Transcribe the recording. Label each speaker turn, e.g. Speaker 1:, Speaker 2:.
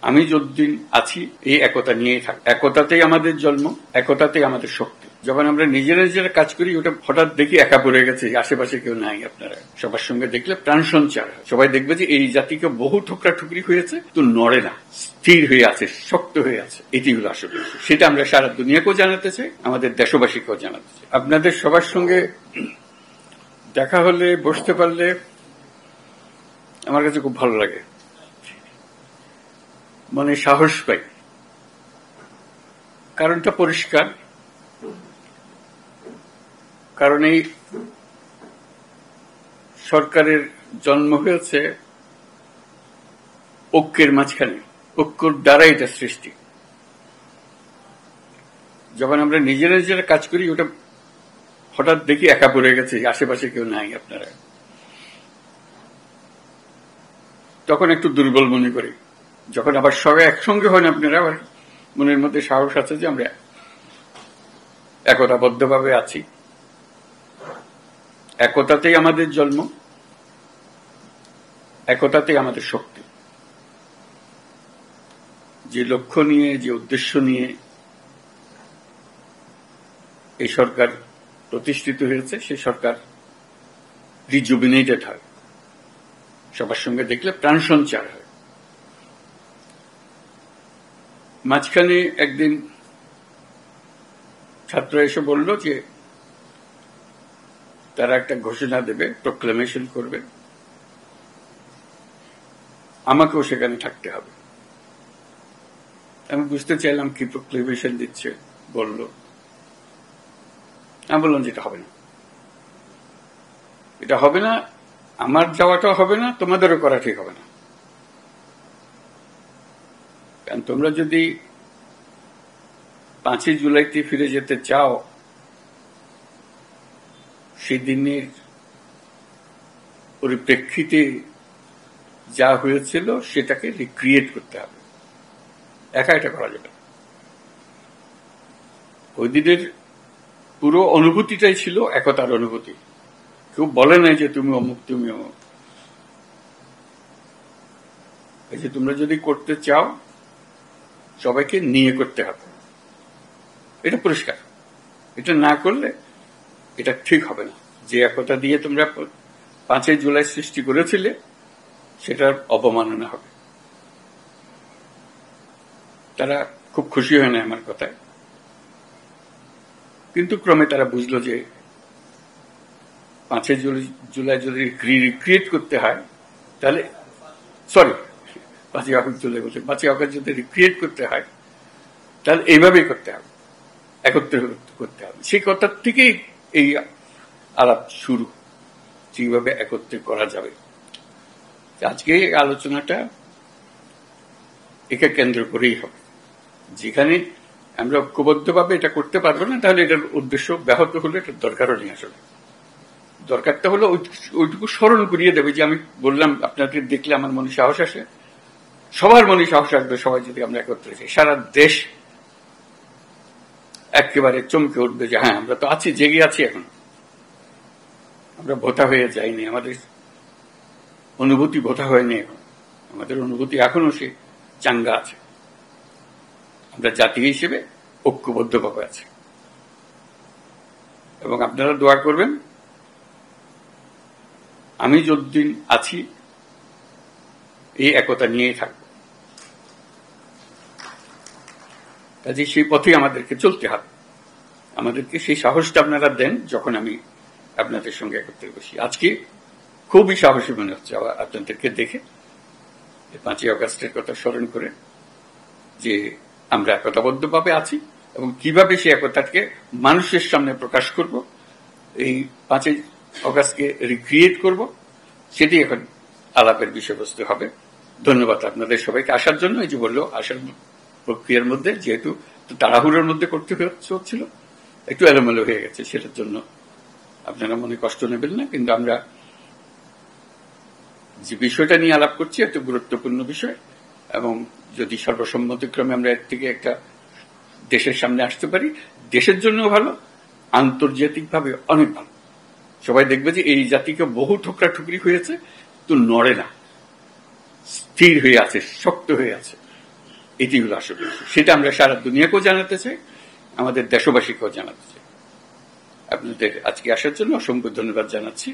Speaker 1: আমি যতদিন আছি এই একতা নিয়েই থাক। একতাতেই আমাদের জন্ম, একতাতেই আমাদের শক্তি। যখন আমরা নিজেরা নিজেরা কাজ করি, ওটা হঠাৎ দেখি একা পড়ে গেছে, আশেপাশে কেউ নাই। আপনারা সবার সঙ্গে দেখলে প্রাণ সঞ্চার হয়। সবাই দেখবে যে এই জাতিকে বহু ঠোকরা ঠুকরি হয়েছে, তো নড়ে না, স্থির হয়ে আছে, শক্ত হয়ে আছে। এটি হলো আসলে, সেটা আমরা সারা দুনিয়াকেও জানাতে চাই, আমাদের দেশবাসীকেও জানাতে চাই। আপনাদের সবার সঙ্গে দেখা হলে, বসতে পারলে আমার কাছে খুব ভালো লাগে, মানে সাহস পাই। কারণটা পরিষ্কার, কারণ এই সরকারের জন্ম হয়েছে ঐক্যের মাঝখানে, ঐক্যর দ্বারা এটা সৃষ্টি। যখন আমরা নিজেরা নিজেরা কাজ করি, ওটা হঠাৎ দেখি একা পড়ে গেছে, আশেপাশে কেউ নাই। আপনারা তখন একটু দুর্বল মনে করি। যখন আবার সবাই একসঙ্গে হন, আপনারা আবার মনের মধ্যে সাহস আছে যে আমরা একতাবদ্ধভাবে আছি। একতাতেই আমাদের জন্ম, একতাতেই আমাদের শক্তি। যে লক্ষ্য নিয়ে, যে উদ্দেশ্য নিয়ে এই সরকার প্রতিষ্ঠিত হয়েছে, সেই সরকার রিজুভিনেটেড হয়, সবার সঙ্গে দেখলে প্রাণ সঞ্চার হয়। মাঝখানে একদিন ছাত্র এসে বলল যে তারা একটা ঘোষণা দেবে, প্রোক্লেমেশন করবে, আমাকেও সেখানে থাকতে হবে। আমি বুঝতে চাইলাম কি প্রোক্লেমেশন দিচ্ছে, বলল। আমি বললাম যে এটা হবে না, এটা হবে না, আমার যাওয়াটাও হবে না, তোমাদেরও করা ঠিক হবে না। কারণ তোমরা যদি 5ই জুলাইতে ফিরে যেতে চাও, সেই দিনের পরিপ্রেক্ষিতে যা হয়েছিল সেটাকে রিক্রিয়েট করতে হবে, একা এটা করা যাবে না। ওই দিনের পুরো অনুভূতিটাই ছিল একতার অনুভূতি। কেউ বলে নাই যে তুমি অমুক, তুমি অমুক। এই যে তোমরা যদি করতে চাও, সবাইকে নিয়ে করতে হবে, এটা পরিষ্কার। এটা না করলে এটা ঠিক হবে না। যে একতা দিয়ে তোমরা 5ই জুলাই সৃষ্টি করেছিলে, সেটার অবমাননা হবে। তারা খুব খুশি হয় না আমার কথায়, কিন্তু ক্রমে তারা বুঝলো যে 5ই জুলাই যদি রিক্রিয়েট করতে হয়, তাহলে 5ই আগস্ট জুলাই বলছে, 5ই আগস্ট যদি রিক্রিয়েট করতে হয়, তাহলে এইভাবেই করতে হবে, একত্রে করতে হবে। সেই কথার থেকেই এই আলাপ শুরু, যেভাবে একত্রে করা যাবে। আজকে আলোচনাটা একে কেন্দ্র করেই হবে। যেখানে আমরা ঐক্যবদ্ধভাবে এটা করতে পারবো না, তাহলে এটার উদ্দেশ্য ব্যাহত হলে এটার দরকারও নেই। আসলে দরকারটা হলো ওইটুকু স্মরণ করিয়ে দেবে যে আমি বললাম, আপনাদের দেখলে আমার মনে সাহস আসে, সবার মনে সাহস আসবে। সবাই যদি আমরা একত্রে যাই, সারা দেশ একেবারে চমকে উঠবে যে হ্যাঁ, আমরা তো আছি, জেগে আছি, এখন আমরা ভোতা হয়ে যাইনি, আমাদের অনুভূতি ভোতা হয়নি, এখন আমাদের অনুভূতি এখনো সে চাঙ্গা আছে। আমরা জাতি হিসেবে ঐক্যবদ্ধভাবে আছি। এবং আপনারা দোয়া করবেন, আমি যতদিন আছি এই একতা নিয়েই থাকব। কাজে সেই পথেই আমাদেরকে চলতে হবে। আমাদেরকে সেই সাহসটা আপনারা দেন যখন আমি আপনাদের সঙ্গে একত্রে বসি। আজকে খুবই সাহসী মনে হচ্ছে আপনাদেরকে দেখে, 5ই আগস্টের কথা স্মরণ করে, যে আমরা একতাবদ্ধভাবে আছি এবং কিভাবে সেই একতাকে মানুষের সামনে প্রকাশ করব, এই 5ই আগস্টকে রিক্রিয়েট করব, সেটি এখন আলাপের বিষয়বস্তু হবে। ধন্যবাদ আপনাদের সবাইকে আসার জন্য। এই যে বললো, আসার প্রক্রিয়ার মধ্যে যেহেতু তাড়াহুড়োর মধ্যে করতে হচ্ছিল, একটু এলোমেলো হয়ে গেছে, সেটার জন্য আপনারা মনে কষ্ট নেবেন না। কিন্তু আমরা যে বিষয়টা নিয়ে আলাপ করছি একটা গুরুত্বপূর্ণ বিষয়, এবং যদি সর্বসম্মতিক্রমে আমরা এর থেকে একটা দেশের সামনে আসতে পারি, দেশের জন্য ভালো, আন্তর্জাতিকভাবে অনেক ভালো। সবাই দেখবে যে এই জাতিকে বহু ঠোকরা ঠুকরি হয়েছে, তো নড়ে না, স্থির হয়ে আছে, শক্ত হয়ে আছে। এটি হলো আসল বিষয়। সেটা আমরা সারা দুনিয়াকেও জানাতে চাই, আমাদের দেশবাসীকেও জানাতে চাই। আপনাদের আজকে আসার জন্য অসংখ্য ধন্যবাদ জানাচ্ছি।